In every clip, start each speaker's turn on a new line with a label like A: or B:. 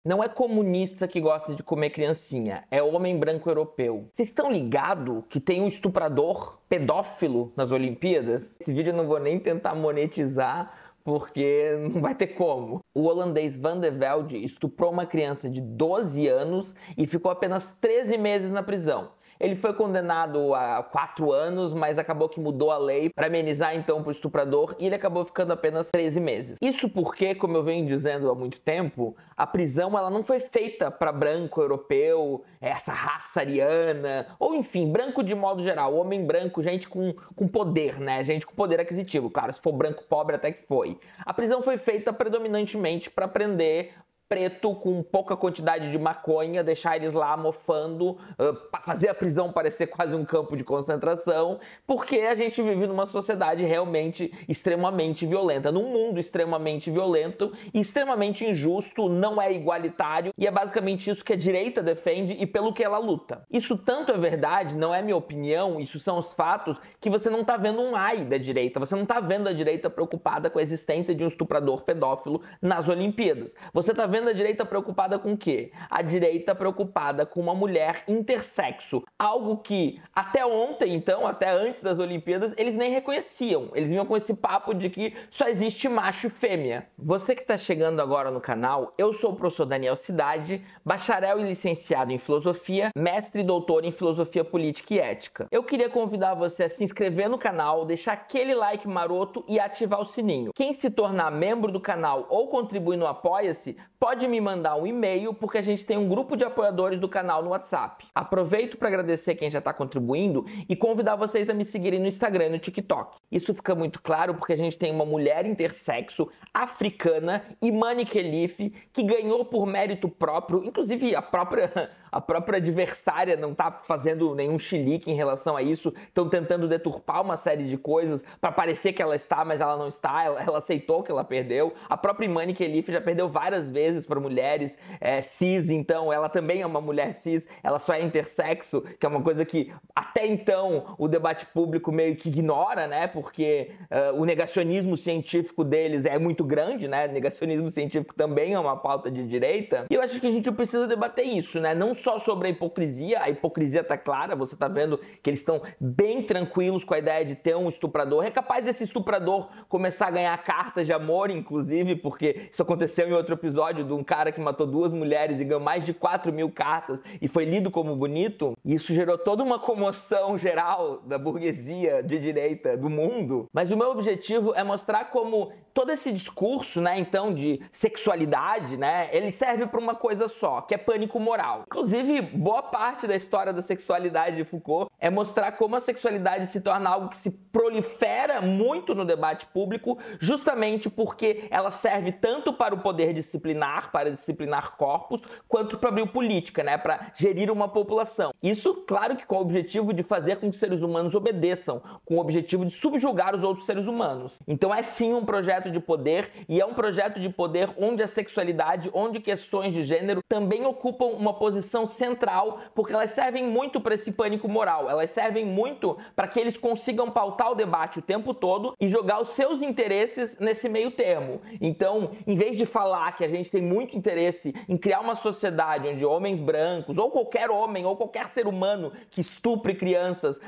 A: Não é comunista que gosta de comer criancinha, é homem branco europeu. Vocês estão ligados que tem um estuprador pedófilo nas Olimpíadas? Esse vídeo eu não vou nem tentar monetizar, porque não vai ter como. O holandês Van de Velde estuprou uma criança de 12 anos e ficou apenas 13 meses na prisão. Ele foi condenado a 4 anos, mas acabou que mudou a lei para amenizar então para o estuprador e ele acabou ficando apenas 13 meses. Isso porque, como eu venho dizendo há muito tempo, a prisão ela não foi feita para branco europeu, essa raça ariana, ou enfim, branco de modo geral, homem branco, gente com poder, né? Gente com poder aquisitivo. Claro, se for branco pobre até que foi. A prisão foi feita predominantemente para prender preto com pouca quantidade de maconha, deixar eles lá mofando, para fazer a prisão parecer quase um campo de concentração, porque a gente vive numa sociedade realmente extremamente violenta, num mundo extremamente violento e extremamente injusto, não é igualitário, e é basicamente isso que a direita defende e pelo que ela luta. Isso tanto é verdade, não é minha opinião, isso são os fatos, que você não tá vendo um ai da direita, você não tá vendo a direita preocupada com a existência de um estuprador pedófilo nas Olimpíadas. Você tá vendo a direita preocupada com o quê? A direita preocupada com uma mulher intersexo. Algo que até ontem, então, até antes das Olimpíadas, eles nem reconheciam. Eles vinham com esse papo de que só existe macho e fêmea. Você que está chegando agora no canal, eu sou o professor Daniel Cidade, bacharel e licenciado em filosofia, mestre e doutor em filosofia política e ética. Eu queria convidar você a se inscrever no canal, deixar aquele like maroto e ativar o sininho. Quem se tornar membro do canal ou contribuir no Apoia-se, pode me mandar um e-mail, porque a gente tem um grupo de apoiadores do canal no WhatsApp. Aproveito para agradecer quem já está contribuindo e convidar vocês a me seguirem no Instagram e no TikTok. Isso fica muito claro porque a gente tem uma mulher intersexo, africana, Imani Khelif, que ganhou por mérito próprio, inclusive a própria adversária não tá fazendo nenhum chilique em relação a isso, estão tentando deturpar uma série de coisas para parecer que ela está, mas ela não está, ela aceitou que ela perdeu. A própria Imani Khelif já perdeu várias vezes para mulheres cis, então ela também é uma mulher cis, ela só é intersexo, que é uma coisa que até então o debate público meio que ignora, né, porque o negacionismo científico deles é muito grande, né, negacionismo científico também é uma pauta de direita, e eu acho que a gente precisa debater isso, né, não só sobre a hipocrisia tá clara, você tá vendo que eles estão bem tranquilos com a ideia de ter um estuprador, é capaz desse estuprador começar a ganhar cartas de amor, inclusive, porque isso aconteceu em outro episódio de um cara que matou 2 mulheres e ganhou mais de 4.000 cartas e foi lido como bonito, e isso gerou toda uma comoção geral da burguesia de direita do mundo, mas o meu objetivo é mostrar como todo esse discurso, né, então, de sexualidade, né, ele serve para uma coisa só, que é pânico moral. Inclusive, boa parte da história da sexualidade de Foucault é mostrar como a sexualidade se torna algo que se prolifera muito no debate público, justamente porque ela serve tanto para o poder disciplinar, para disciplinar corpos, quanto para a biopolítica, né, para gerir uma população. Isso, claro que com o objetivo de fazer com que os seres humanos obedeçam, com o objetivo de subjugar os outros seres humanos. Então é sim um projeto de poder, e é um projeto de poder onde a sexualidade, onde questões de gênero também ocupam uma posição central, porque elas servem muito para esse pânico moral, elas servem muito para que eles consigam pautar o debate o tempo todo e jogar os seus interesses nesse meio termo. Então, em vez de falar que a gente tem muito interesse em criar uma sociedade onde homens brancos, ou qualquer homem, ou qualquer ser humano que estupre crianças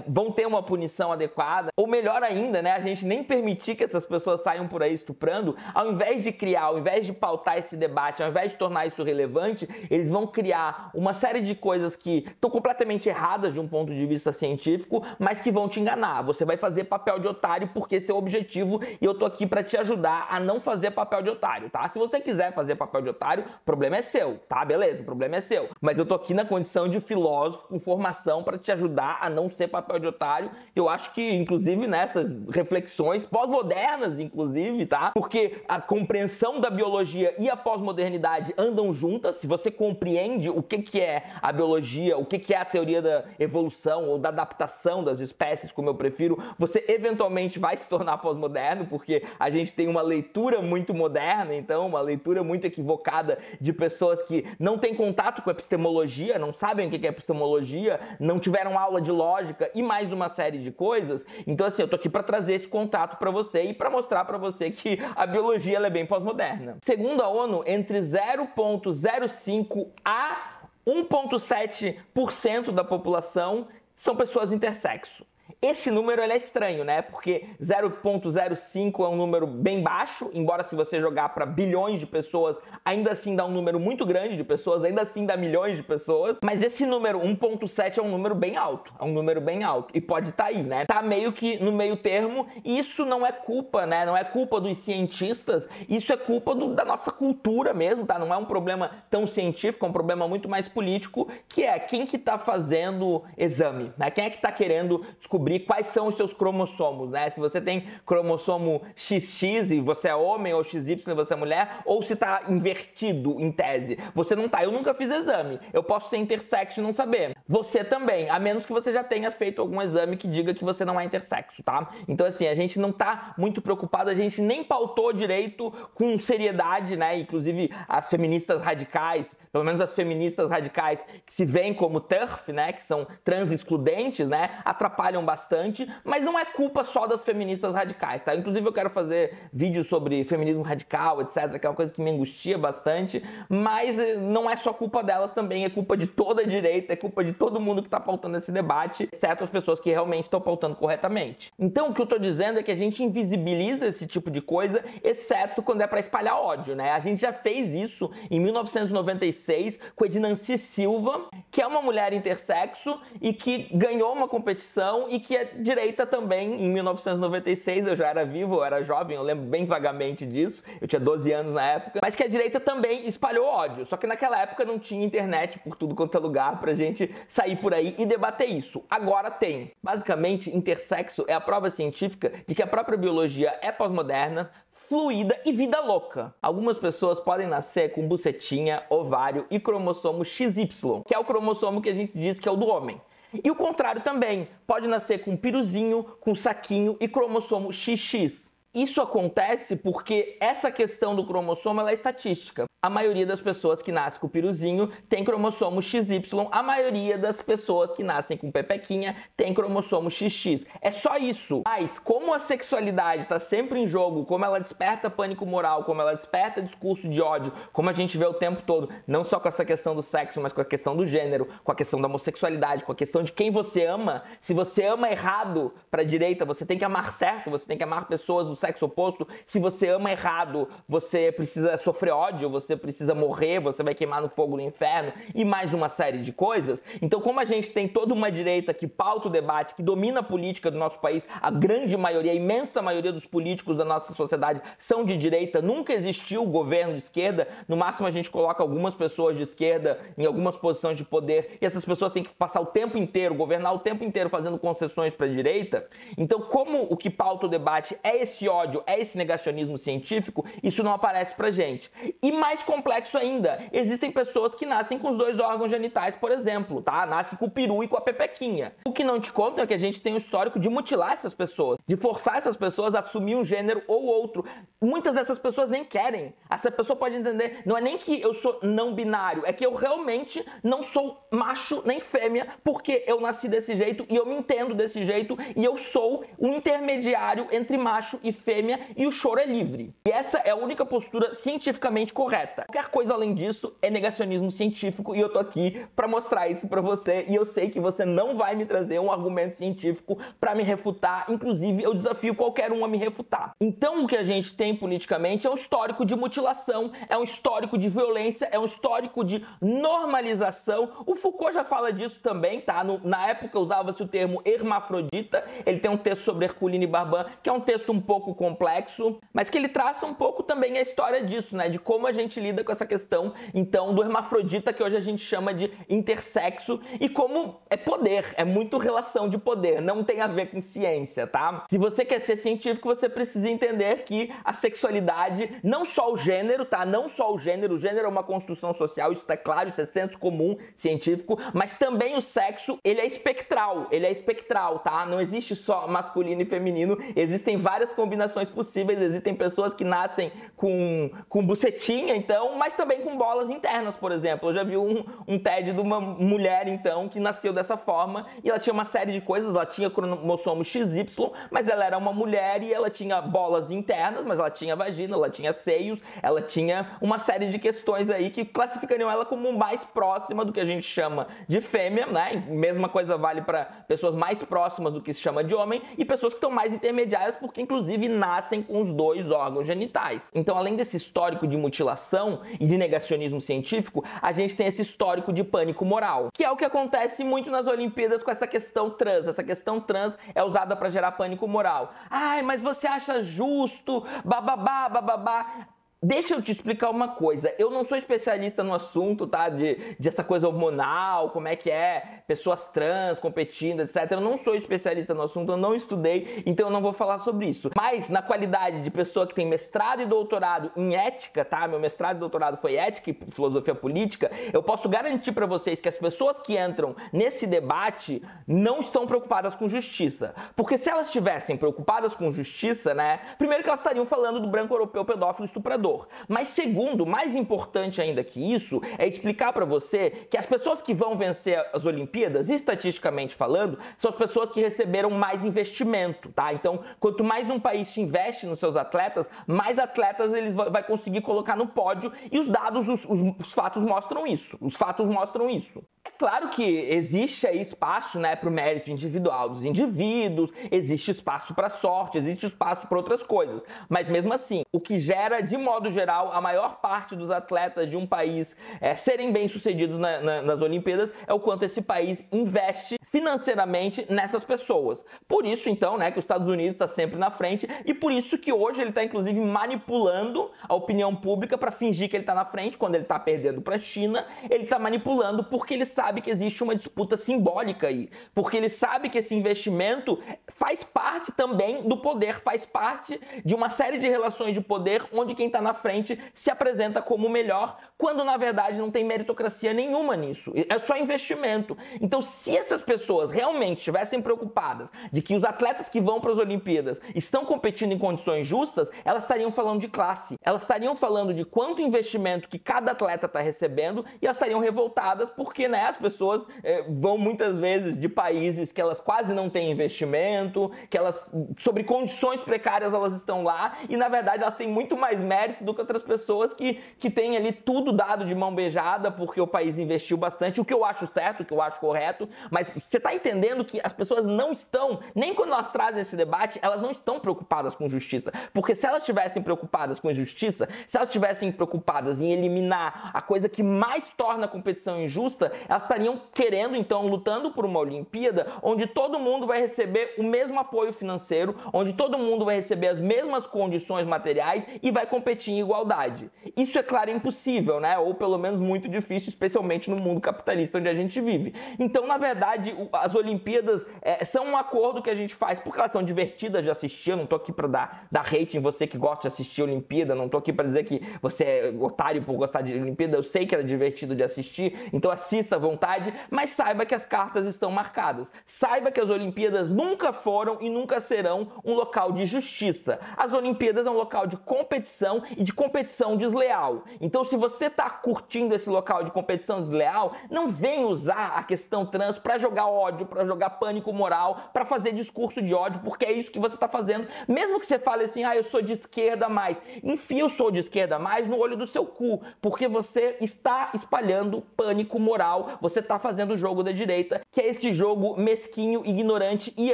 A: vão ter uma punição adequada, ou melhor ainda, né, a gente nem permitir que essas pessoas saiam por aí estuprando, ao invés de criar, ao invés de pautar esse debate, ao invés de tornar isso relevante, eles vão criar uma série de coisas que estão completamente erradas de um ponto de vista científico, mas que vão te enganar. Você vai fazer papel de otário porque esse é o objetivo e eu tô aqui para te ajudar a não fazer papel de otário, tá? Se você quiser fazer papel de otário, o problema é seu, tá? Beleza, o problema é seu. Mas eu tô aqui na condição de filósofo com formação para te ajudar a não ser papel de otário. Eu acho que, inclusive, nessas reflexões pós-modernas, inclusive, tá? Porque a compreensão da biologia e a pós-modernidade andam juntas. Se você compreende o que é a biologia, o que é a teoria da evolução evolução ou da adaptação das espécies, como eu prefiro, você eventualmente vai se tornar pós-moderno, porque a gente tem uma leitura muito moderna, então uma leitura muito equivocada de pessoas que não têm contato com epistemologia, não sabem o que é epistemologia, não tiveram aula de lógica e mais uma série de coisas. Então assim, eu tô aqui para trazer esse contato para você e para mostrar para você que a biologia ela é bem pós-moderna. Segundo a ONU, entre 0,05 a 1,7% da população são pessoas intersexo. Esse número ele é estranho, né? Porque 0,05 é um número bem baixo, embora se você jogar para bilhões de pessoas, ainda assim dá um número muito grande de pessoas, ainda assim dá milhões de pessoas. Mas esse número 1,7 é um número bem alto, é um número bem alto. E pode estar aí, né? Tá meio que no meio termo, e isso não é culpa, né? Não é culpa dos cientistas, isso é culpa da nossa cultura mesmo, tá? Não é um problema tão científico, é um problema muito mais político, que é quem que tá fazendo exame, né? Quem é que tá querendo descobrir quais são os seus cromossomos, né? Se você tem cromossomo XX e você é homem, ou XY e você é mulher, ou se tá invertido em tese. Você não tá. Eu nunca fiz exame. Eu posso ser intersexo e não saber. Você também, a menos que você já tenha feito algum exame que diga que você não é intersexo, tá? Então assim, a gente não tá muito preocupado, a gente nem pautou direito com seriedade, né? Inclusive as feministas radicais, pelo menos as feministas radicais que se veem como TERF, né? Que são trans excludentes, né? Atrapalham bastante, mas não é culpa só das feministas radicais, tá? Inclusive eu quero fazer vídeos sobre feminismo radical, etc, que é uma coisa que me angustia bastante, mas não é só culpa delas também, é culpa de toda a direita, é culpa de todo mundo que tá pautando esse debate, exceto as pessoas que realmente estão pautando corretamente. Então o que eu tô dizendo é que a gente invisibiliza esse tipo de coisa, exceto quando é para espalhar ódio, né? A gente já fez isso em 1996 com Ednancy Silva, que é uma mulher intersexo e que ganhou uma competição e que é direita também. Em 1996, eu já era vivo, eu era jovem, eu lembro bem vagamente disso, eu tinha 12 anos na época, mas que a direita também espalhou ódio, só que naquela época não tinha internet por tudo quanto é lugar pra gente sair por aí e debater isso. Agora tem. Basicamente, intersexo é a prova científica de que a própria biologia é pós-moderna, fluida e vida louca. Algumas pessoas podem nascer com bucetinha, ovário e cromossomo XY, que é o cromossomo que a gente diz que é o do homem. E o contrário também, pode nascer com piruzinho, com saquinho e cromossomo XX. Isso acontece porque essa questão do cromossomo ela é estatística. A maioria das pessoas que nascem com piruzinho tem cromossomo XY, a maioria das pessoas que nascem com pepequinha tem cromossomo XX. É só isso. Mas como a sexualidade está sempre em jogo, como ela desperta pânico moral, como ela desperta discurso de ódio, como a gente vê o tempo todo, não só com essa questão do sexo, mas com a questão do gênero, com a questão da homossexualidade, com a questão de quem você ama. Se você ama errado para a direita, você tem que amar certo, você tem que amar pessoas do sexo oposto. Se você ama errado, você precisa sofrer ódio, você precisa morrer, você vai queimar no fogo do inferno e mais uma série de coisas. Então, como a gente tem toda uma direita que pauta o debate, que domina a política do nosso país, a grande maioria, a imensa maioria dos políticos da nossa sociedade são de direita, nunca existiu governo de esquerda, no máximo a gente coloca algumas pessoas de esquerda em algumas posições de poder e essas pessoas têm que passar o tempo inteiro, governar o tempo inteiro fazendo concessões para a direita. Então, como o que pauta o debate é esse ódio, é esse negacionismo científico, isso não aparece pra gente. E mais complexo ainda, existem pessoas que nascem com os dois órgãos genitais, por exemplo, tá? Nascem com o peru e com a pepequinha. O que não te conta é que a gente tem um histórico de mutilar essas pessoas, de forçar essas pessoas a assumir um gênero ou outro. Muitas dessas pessoas nem querem. Essa pessoa pode entender, não é nem que eu sou não binário, é que eu realmente não sou macho nem fêmea, porque eu nasci desse jeito e eu me entendo desse jeito e eu sou um intermediário entre macho e fêmea e o choro é livre. E essa é a única postura cientificamente correta. Qualquer coisa além disso é negacionismo científico e eu tô aqui pra mostrar isso pra você e eu sei que você não vai me trazer um argumento científico pra me refutar, inclusive eu desafio qualquer um a me refutar. Então o que a gente tem politicamente é um histórico de mutilação, é um histórico de violência, é um histórico de normalização. O Foucault já fala disso também, tá? Na época usava-se o termo hermafrodita, ele tem um texto sobre Herculino e Barban, que é um texto um pouco complexo, mas que ele traça um pouco também a história disso, né? De como a gente lida com essa questão, então, do hermafrodita, que hoje a gente chama de intersexo, e como é poder, é muito relação de poder, não tem a ver com ciência, tá? Se você quer ser científico, você precisa entender que a sexualidade, não só o gênero, tá? Não só o gênero é uma construção social, isso tá claro, isso é senso comum científico, mas também o sexo, ele é espectral, tá? Não existe só masculino e feminino, existem várias combinações possíveis, existem pessoas que nascem com bucetinha, então, mas também com bolas internas, por exemplo. Eu já vi um TED de uma mulher, então, que nasceu dessa forma, e ela tinha uma série de coisas, ela tinha cromossomo XY, mas ela era uma mulher e ela tinha bolas internas, mas ela tinha vagina, ela tinha seios, ela tinha uma série de questões aí que classificariam ela como mais próxima do que a gente chama de fêmea, né? Mesma coisa vale para pessoas mais próximas do que se chama de homem e pessoas que estão mais intermediárias, porque inclusive nascem com os dois órgãos genitais. Então, além desse histórico de mutilação e de negacionismo científico, a gente tem esse histórico de pânico moral, que é o que acontece muito nas Olimpíadas com essa questão trans. Essa questão trans é usada para gerar pânico moral. Ai, mas você acha justo? Bababá, bababá. Deixa eu te explicar uma coisa, eu não sou especialista no assunto, tá, de essa coisa hormonal, como é que é, pessoas trans competindo, etc. Eu não sou especialista no assunto, eu não estudei, então eu não vou falar sobre isso. Mas na qualidade de pessoa que tem mestrado e doutorado em ética, tá, meu mestrado e doutorado foi ética e filosofia política, eu posso garantir pra vocês que as pessoas que entram nesse debate não estão preocupadas com justiça. Porque se elas estivessem preocupadas com justiça, né, primeiro que elas estariam falando do branco europeu pedófilo estuprador. Mas segundo, mais importante ainda que isso, é explicar para você que as pessoas que vão vencer as Olimpíadas, estatisticamente falando, são as pessoas que receberam mais investimento, tá? Então, quanto mais um país investe nos seus atletas, mais atletas eles vai conseguir colocar no pódio, e os dados, os fatos mostram isso. Os fatos mostram isso. É claro que existe aí espaço, né, para o mérito individual dos indivíduos, existe espaço para sorte, existe espaço para outras coisas, mas mesmo assim, o que gera, de modo geral, a maior parte dos atletas de um país serem bem-sucedidos nas Olimpíadas é o quanto esse país investe financeiramente nessas pessoas. Por isso, então, né, que os Estados Unidos está sempre na frente, e por isso que hoje ele está, inclusive, manipulando a opinião pública para fingir que ele está na frente, quando ele está perdendo para a China, ele está manipulando porque ele sabe que existe uma disputa simbólica aí, porque ele sabe que esse investimento faz parte também do poder, faz parte de uma série de relações de poder onde quem está na frente se apresenta como o melhor, quando na verdade não tem meritocracia nenhuma nisso, é só investimento. Então, se essas pessoas realmente estivessem preocupadas de que os atletas que vão para as Olimpíadas estão competindo em condições justas, elas estariam falando de classe, elas estariam falando de quanto investimento que cada atleta está recebendo, e elas estariam revoltadas porque, né, as pessoas vão muitas vezes de países que elas quase não têm investimento, que elas, sobre condições precárias, elas estão lá, e na verdade elas têm muito mais mérito do que outras pessoas que têm ali tudo dado de mão beijada porque o país investiu bastante, o que eu acho certo, o que eu acho correto, mas você está entendendo que as pessoas não estão, nem quando elas trazem esse debate, elas não estão preocupadas com justiça, porque se elas estivessem preocupadas com justiça, se elas estivessem preocupadas em eliminar a coisa que mais torna a competição injusta, elas estariam querendo, então, lutando por uma Olimpíada onde todo mundo vai receber o mesmo apoio financeiro, onde todo mundo vai receber as mesmas condições materiais e vai competir em igualdade. Isso, é claro, é impossível, né? Ou pelo menos muito difícil, especialmente no mundo capitalista onde a gente vive. Então, na verdade, as Olimpíadas são um acordo que a gente faz porque elas são divertidas de assistir. Eu não tô aqui para dar hate em você que gosta de assistir a Olimpíada, não tô aqui para dizer que você é otário por gostar de Olimpíada, eu sei que é divertido de assistir, então assista à vontade, mas saiba que as cartas estão marcadas. Saiba que as Olimpíadas nunca foram e nunca serão um local de justiça. As Olimpíadas é um local de competição e de competição desleal. Então, se você tá curtindo esse local de competição desleal, não vem usar a questão trans para jogar ódio, para jogar pânico moral, para fazer discurso de ódio, porque é isso que você tá fazendo. Mesmo que você fale assim, eu sou de esquerda mais, enfia o sou de esquerda mais no olho do seu cu, porque você está espalhando pânico moral, você está fazendo o jogo da direita, que é esse jogo mesquinho, ignorante e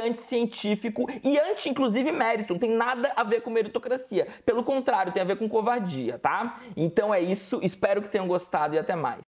A: anticientífico e anti, inclusive, mérito. Não tem nada a ver com meritocracia. Pelo contrário, tem a ver com covardia, tá? Então é isso, espero que tenham gostado e até mais.